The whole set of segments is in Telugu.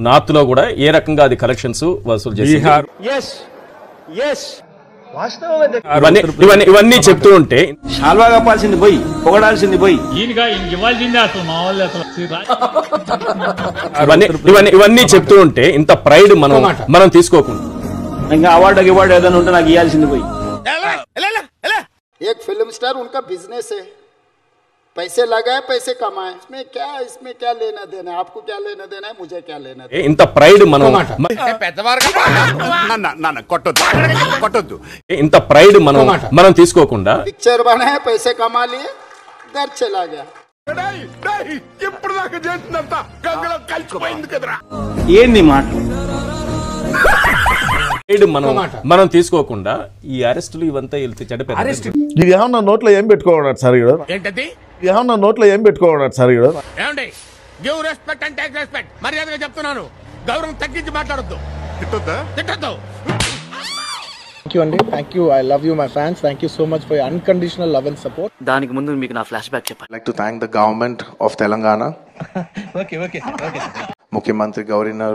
నార్త్ లో కూడా ఏ రకంగా అది కలెక్షన్స్ వసూలు చేశారు ఇవన్నీ చెప్తూ ఉంటే శాల్వా కప్పాల్సింది పోయి పొగడాల్సింది పోయి ఇవన్నీ చెప్తూ ఉంటే ఇంత ప్రైడ్ మనం తీసుకోకుండా ఇంకా అవార్డు ఏదైనా ఉంటే నాకు ఇవ్వాల్సింది పోయి एक फिल्म स्टार उनका बिजनेस है, पैसे लगाए पैसे कमाए, इसमें क्या लेना देना है? आपको क्या लेना देना है, मुझे क्या लेना देना है? ఇంత ప్రైడ్ ఇంత ప్రైడ్ మనం తీసుకోకుండా पिक्चर बनाए पैसे कमा लिए घर चला गया. ఏంది మాట మనం తీసుకోకుండా ఈ అరెస్టులు ఇవంతా వెళ్తే చెడపేరు. ఇది ఏమన్నా నోట్లో ఏం పెట్టుకోవడం సార్ ఏంటది ఏమన్నా నోట్లో ఏం పెట్టుకోవడం సార్ ఏమండి give respect and take respect మర్యాదగా చెప్తున్నాను గౌరవం తగ్గించి మాట్లాడొద్దు తిట్టొద్దు Thank you, Andy. Thank you. I love you, my fans. Thank you so much for your unconditional love and support. దానికి ముందు మీకు నా ఫ్లాష్ బ్యాక్ చెప్పాలి. I'd like to thank the government of Telangana. Okay. Mukhyamantri Gaurinar,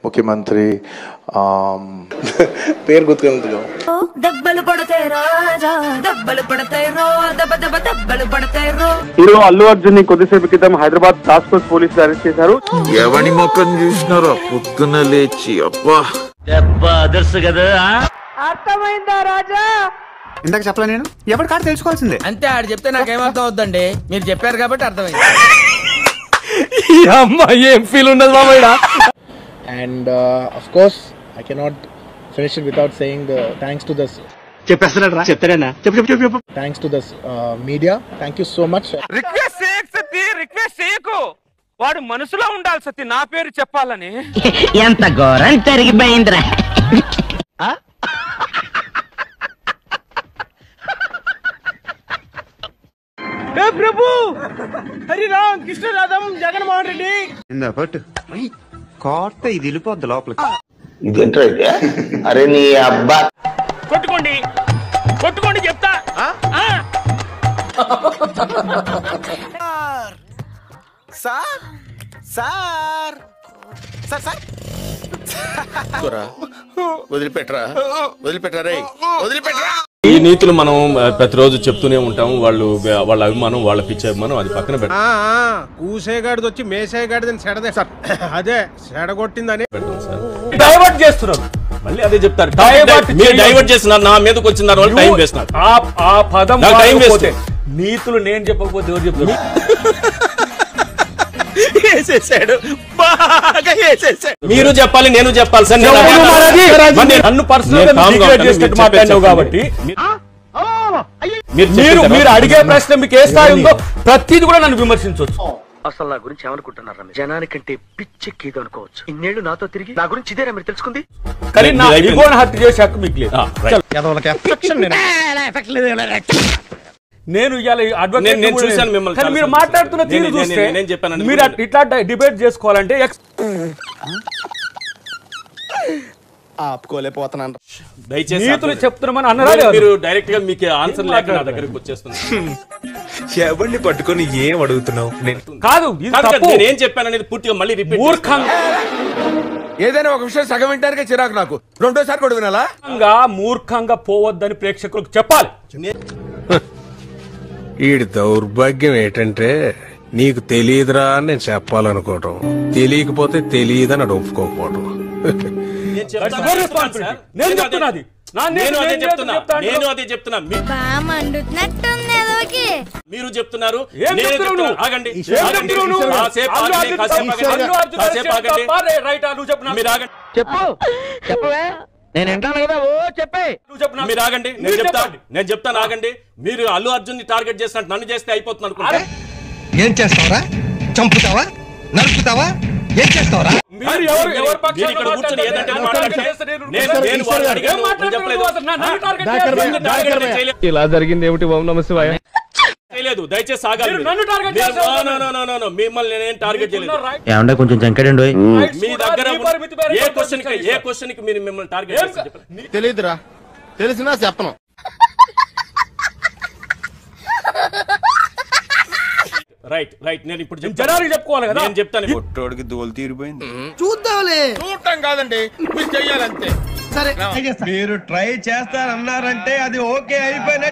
Mukhyamantri పేరు గుర్తుకుంటుందో దెబ్బలు పడతాయి రాజా దెబ్బలు పడతాయి రో దెబ్బలు పడతాయి రో. హీరో అల్లు అర్జున్ ని కొద్దిసేపు క్రితం హైదరాబాద్ టాస్క్ ఫోర్స్ పోలీసులు అరెస్ట్ చేశారు. ఎవని మొక్కను చూసినారో పొద్దున లేచి అబ్బా దెబ్బ అదర్స్ కదా. అర్థమైందా రాజా? ఇందాక చెప్పలే నేను ఎవరి కాదు తెలుసుకోవాల్సిందే. అంతే ఆడు చెప్తే నాకేమర్థం అవుద్దండి, మీరు చెప్పారు కాబట్టి అర్థమైంది. ఏం ఫీల్ ఉండదు మామయ్య. And of course, I cannot finish it without saying the thanks to this. చెప్పేస్తారా చెప్తారేనా చెప్పు Thanks to this media. Thank you so much. Request చేయకు, వాడు మనసులో ఉండాలి సత్తి నా పేరు చెప్పాలని. ఎంత ఘోరం జరిగిపోయిందిరా. ప్రభు హరి రామ్ కృష్ణ రాధం జగన్మోహన్ రెడ్డి కోట ఇది వెళ్ళిపోద్ది లోపలికి. అరే నీ అబ్బా కొట్టుకోండి చెప్తా. వదిలిపెట్టరా ఈ నీతులు మనం ప్రతిరోజు చెప్తూనే ఉంటాము. వాళ్ళ అభిమానం, వాళ్ళ పిచ్చి అభిమానం అది పక్కన పెడతాం. కూసేగాడిది వచ్చి మేసేగాడిదని సెడదే సార్, అదే సెడగొట్టిందని డైవర్ట్ చేస్తున్నారు. మళ్ళీ అదే చెప్తారు, డైవర్ట్ చేస్తున్నారు, నా మీదకి వచ్చినారు, వాళ్ళు టైం వేస్తున్నారు. ఆ పదం టైం వేస్తే నీతులు నేను చెప్పకపోతే ఎవరు చెప్తారు? మీరు చెప్పాలి, నేను చెప్పాలి సార్. నన్ను పర్సనల్ మాట్లాడినావు కాబట్టి మీరు అడిగే ప్రశ్న మీకు ఏ స్థాయి ఉందో ప్రతిది కూడా నన్ను విమర్శించవచ్చు. అసలు నా గురించి ఏమనుకుంటున్నారా? జనానికంటే పిచ్చెక్కిది అనుకోవచ్చు. ఇన్నేళ్లు నాతో తిరిగి నా గురించి ఇదేనా మీరు తెలుసుకుంది? కానీ నా ఈగోని హత్య చేసే హక్కు మీకు లేదు. నేను చూశాను మిమ్మల్ని, మీరు మాట్లాడుతున్న తీరు చూస్తే మీరు ఇట్లా డిబేట్ చేసుకోవాలంటే ఆపుకోలేకపోతున్నాను. దయచేసి నీతులు చెప్తున్నామని అన్నారా? మీరు డైరెక్ట్ గా మీకు ఆన్సర్ లేక నా దగ్గరికి వచ్చేస్తుంది. ఎవరిని పట్టుకొని ఏం అడుగుతున్నావు? కాదు, నేనేం చెప్పాననేది పూర్తిగా మళ్ళీ రిపీట్. ఏదైనా ఒక విషయం సగం వింటానికే చిరాకు నాకు, రెండోసారి కూడా వినాలా? మూర్ఖంగా పోవద్దని ప్రేక్షకులకు చెప్పాలి. ఈ దౌర్భాగ్యం ఏంటంటే నీకు తెలియదురా అని నేను చెప్పాలనుకోవటం, తెలియకపోతే తెలియదని అది ఒప్పుకోకపోవటం. మీరు చెప్తున్నారు, నేను చెప్తాను ఆగండి. మీరు అల్లు అర్జున్ ని టార్గెట్ చేసినట్టు నన్ను చేస్తే అయిపోతుంది అనుకుంటా. ఏం చేస్తావరా? చంపుతావా? నరుకుతావా? ఏం చేస్తావరా? ఇలా జరిగింది ఏమిటి? ఓం నమః శివాయ. దయచేసి ఆగాలి. మిమ్మల్ని నేను టార్గెట్ చేయలేదు. కొంచెం జంకడండి. మీ దగ్గర ఏ క్వశ్చన్ కి మీరు మిమ్మల్ని టార్గెట్ తెలియదురా, తెలిసినా చెప్పను. రైట్ నేను ఇప్పుడు జనానికి చెప్పుకోవాలి కదా, నేను చెప్తాను. కొట్టోడికి దోలు తీరిపోయింది. చూద్దాంలే. చూడటం కాదండి, మీరు చెయ్యాలంతే. సరే మీరు ట్రై చేస్తారన్నారంటే అది ఓకే అయిపోయిన